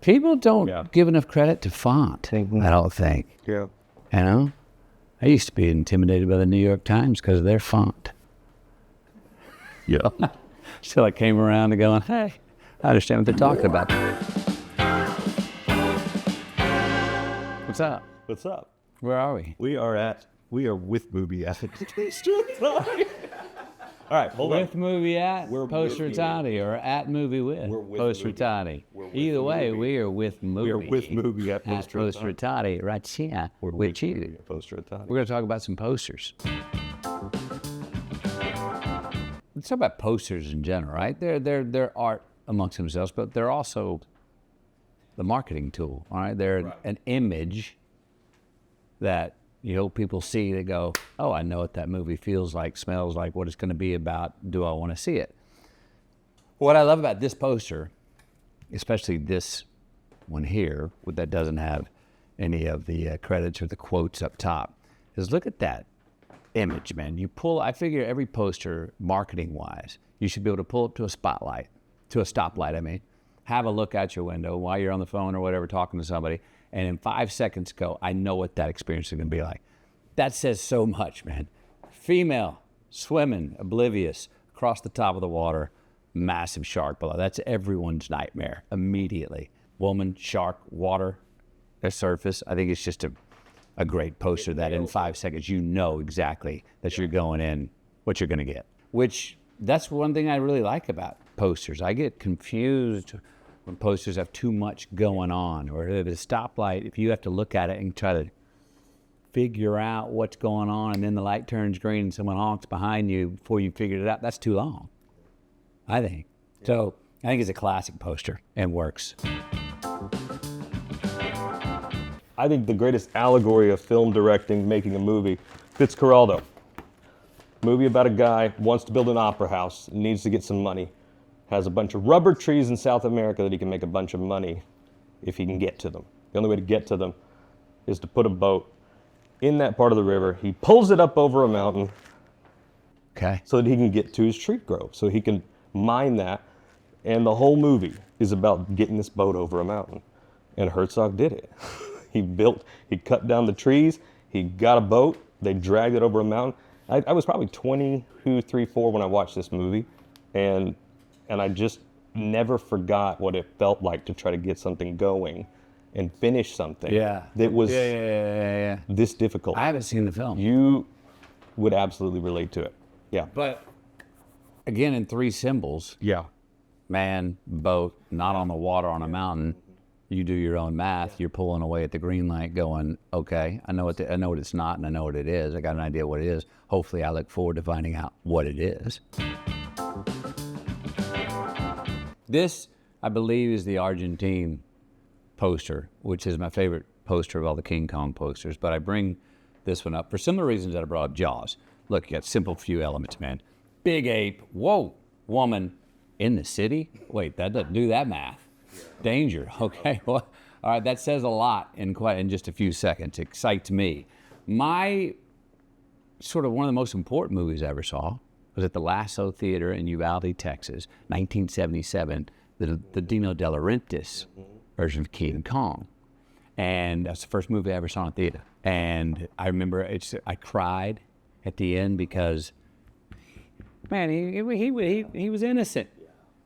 People don't give enough credit to font, I don't think. Yeah. You know? I used to be intimidated by the New York Times because of their font. Yeah. Till I came around to going, hey, I understand what they're talking about. What's up? What's up? Where are we? We are with MUBI at All right, hold on. With MUBI at We're Posteritati or at MUBI with Posteritati. Either way, we are with MUBI. We are with MUBI at Posteritati right here with you. Posteritati. We're going to talk about some posters. Let's talk about posters in general, right? They're art amongst themselves, but they're also the marketing tool, all right? They're an image that you hope people see. They go, oh, I know what that movie feels like, smells like, what it's going to be about. Do I want to see it? What I love about this poster, especially this one here, that doesn't have any of the credits or the quotes up top, is look at that image, man. I figure every poster, marketing-wise, you should be able to pull up to a stoplight, I mean, have a look out your window while you're on the phone or whatever talking to somebody, and in 5 seconds go, I know what that experience is going to be like. That says so much, man. Female, swimming, oblivious, across the top of the water, massive shark below. That's everyone's nightmare immediately. Woman, shark, water, a surface. I think it's just a great poster that in 5 seconds you know exactly that you're going in, what you're going to get. Which, that's one thing I really like about posters. I get confused when posters have too much going on, or at a stoplight, if you have to look at it and try to figure out what's going on, and then the light turns green and someone honks behind you before you figured it out, that's too long, I think. So I think it's a classic poster and works. I think the greatest allegory of film directing, making a movie, Fitzcarraldo. Movie about a guy who wants to build an opera house, needs to get some money, has a bunch of rubber trees in South America that he can make a bunch of money if he can get to them. The only way to get to them is to put a boat in that part of the river. He pulls it up over a mountain so that he can get to his tree grove, so he can mine that. And the whole movie is about getting this boat over a mountain. And Herzog did it. He cut down the trees, he got a boat, they dragged it over a mountain. I was probably 22, 3, 4 when I watched this movie, and I just never forgot what it felt like to try to get something going and finish something. Yeah. That was this difficult. I haven't seen the film. You would absolutely relate to it. Yeah. But again, in 3 symbols, Yeah. man, boat, not on the water, on a mountain. You do your own math. You're pulling away at the green light going, okay, I know what it's not, and I know what it is. I got an idea what it is. Hopefully I look forward to finding out what it is. This, I believe, is the Argentine poster, which is my favorite poster of all the King Kong posters. But I bring this one up for similar reasons that I brought up Jaws. Look, you got simple few elements, man. Big ape, whoa, woman in the city? Wait, that doesn't do that math. Danger, okay. Well, all right, that says a lot in just a few seconds. Excites me. My sort of one of the most important movies I ever saw was at the Lasso Theater in Uvalde, Texas, 1977, the Dino De Laurentiis version of King Kong. And that's the first movie I ever saw in theater. And I remember I cried at the end because, man, he was innocent.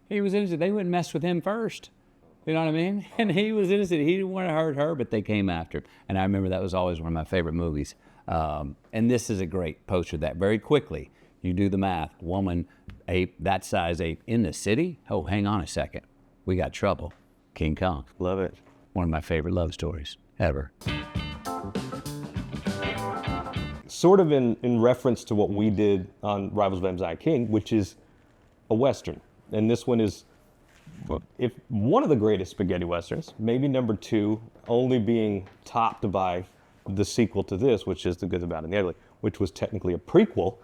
He was innocent. They wouldn't mess with him first. You know what I mean? And he was innocent. He didn't want to hurt her, but they came after him. And I remember that was always one of my favorite movies. And this is a great poster that very quickly, you do the math, woman, ape, that size ape in the city? Oh, hang on a second. We got trouble. King Kong. Love it. One of my favorite love stories ever. Sort of in reference to what we did on Rivals of Amziah King, which is a Western. And this one is if one of the greatest spaghetti westerns, maybe number 2, only being topped by the sequel to this, which is The Good, the Bad, and the Ugly, which was technically a prequel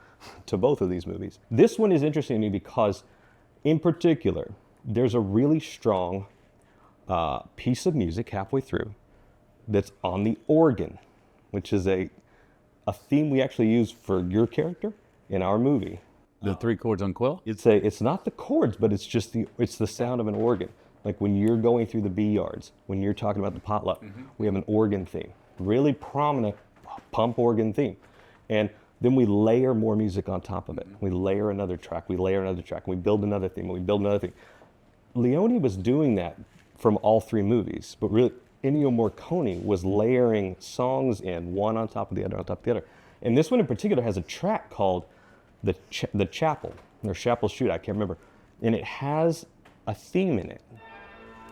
to both of these movies. This one is interesting to me because, in particular, there's a really strong piece of music halfway through that's on the organ, which is a theme we actually use for your character in our movie. The 3 chords on Quill? It's not the chords, but it's just the sound of an organ. Like when you're going through the bee yards, when you're talking about the potluck, we have an organ theme, really prominent pump organ theme. And then we layer more music on top of it. We layer another track, we layer another track, we build another theme, we build another theme. Leone was doing that from all three movies, but really Ennio Morricone was layering songs in, one on top of the other, on top of the other. And this one in particular has a track called The Chapel, or Chapel Shoot, I can't remember. And it has a theme in it.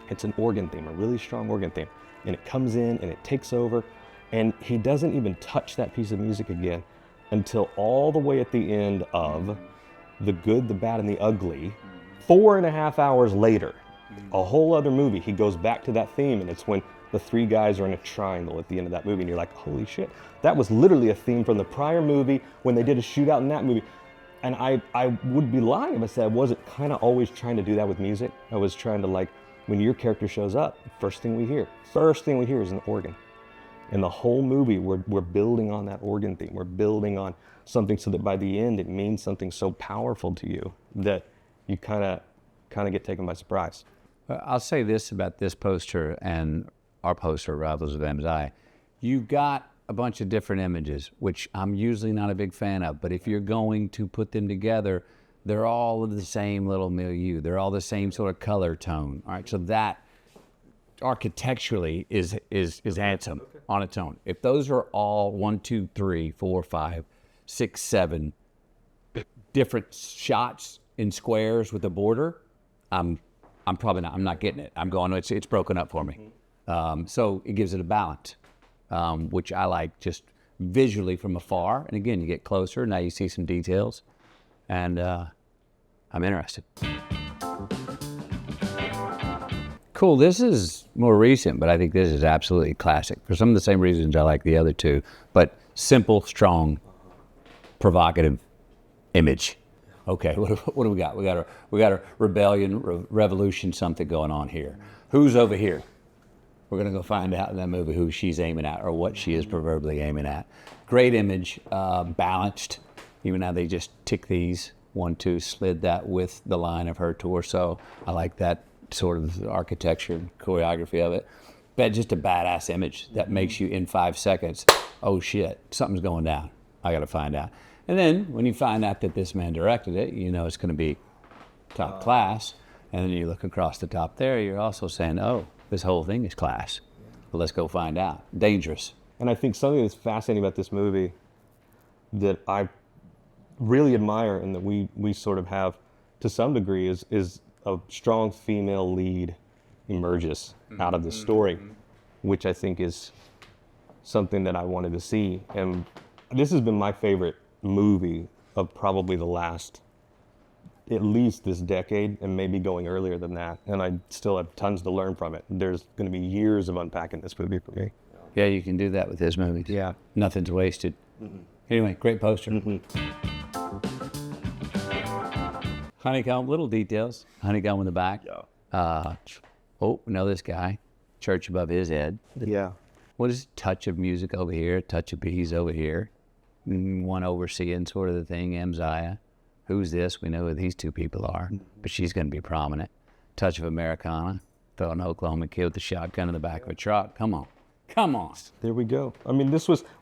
It's an organ theme, a really strong organ theme. And it comes in and it takes over, and he doesn't even touch that piece of music again until all the way at the end of The Good, the Bad, and the Ugly. 4.5 hours later, a whole other movie, he goes back to that theme, and it's when the three guys are in a triangle at the end of that movie, and you're like, holy shit. That was literally a theme from the prior movie when they did a shootout in that movie. And I would be lying if I said I wasn't kind of always trying to do that with music. I was trying to, like, when your character shows up, first thing we hear is an organ. And the whole movie, we're building on that organ theme. We're building on something so that by the end, it means something so powerful to you that you kind of get taken by surprise. I'll say this about this poster and our poster, Rivals of Amziah. You've got a bunch of different images, which I'm usually not a big fan of, but if you're going to put them together, they're all of the same little milieu. They're all the same sort of color tone. All right, so that architecturally is handsome on its own. If those are all 1, 2, 3, 4, 5, 6, 7 different shots in squares with a border, I'm not getting it. I'm going, it's broken up for me. So it gives it a balance, which I like just visually from afar. And again, you get closer, now you see some details, and I'm interested. Cool, this is more recent, but I think this is absolutely classic for some of the same reasons I like the other two, but simple, strong, provocative image. Okay, what do we got? We got a rebellion, revolution, something going on here. Who's over here? We're gonna go find out in that movie who she's aiming at or what she is proverbially aiming at. Great image, balanced. Even now they just tick these 1, 2, slid that with the line of her torso. I like that sort of architecture and choreography of it. But just a badass image that makes you in 5 seconds, oh shit, something's going down. I gotta find out. And then when you find out that this man directed it, you know it's gonna be top class. And then you look across the top there, you're also saying, oh, this whole thing is class. Well, let's go find out. Dangerous. And I think something that's fascinating about this movie that I really admire and that we sort of have to some degree is a strong female lead emerges out of this story, which I think is something that I wanted to see. And this has been my favorite movie of probably the last, at least this decade, and maybe going earlier than that. And I still have tons to learn from it. There's going to be years of unpacking this movie for me. Yeah, you can do that with his movies. Yeah. Nothing's wasted. Anyway, great poster. Honeycomb, little details. Honeycomb in the back. Yeah. Oh, know this guy. Church above his head. Yeah. What is touch of music over here? Touch of bees over here. One overseeing sort of the thing. Amziah. Who's this? We know who these two people are, but she's going to be prominent. Touch of Americana. Throw an Oklahoma kid with a shotgun in the back of a truck. Come on. Come on. There we go. I mean,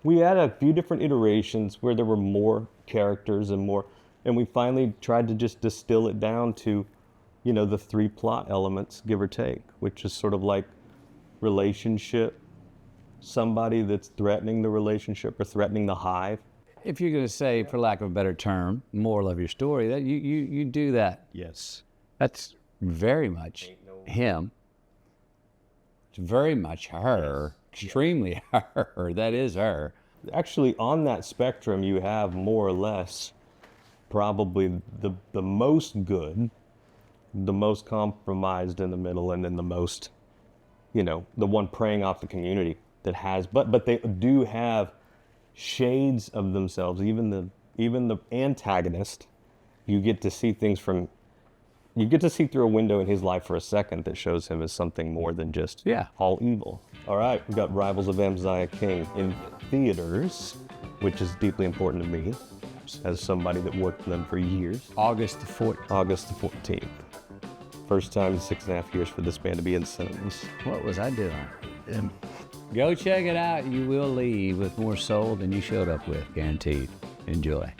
we had a few different iterations where there were more characters and more, and we finally tried to just distill it down to, the 3 plot elements, give or take, which is sort of like relationship, somebody that's threatening the relationship or threatening the hive. If you're going to say, for lack of a better term, moral of your story, that you do that. Yes. That's very much him. It's very much her. Extremely her. That is her. Actually, on that spectrum, you have more or less probably the most good, the most compromised in the middle, and then the most, the one preying off the community that has, but they do have shades of themselves. Even the antagonist, you get to see through a window in his life for a second that shows him as something more than just all evil. All right, we got Rivals of Amziah King in theaters, which is deeply important to me as somebody that worked in them for years. August the 14th. August the 14th. First time in 6.5 years for this band to be in cinemas. What was I doing? Go check it out. You will leave with more soul than you showed up with, guaranteed. Enjoy.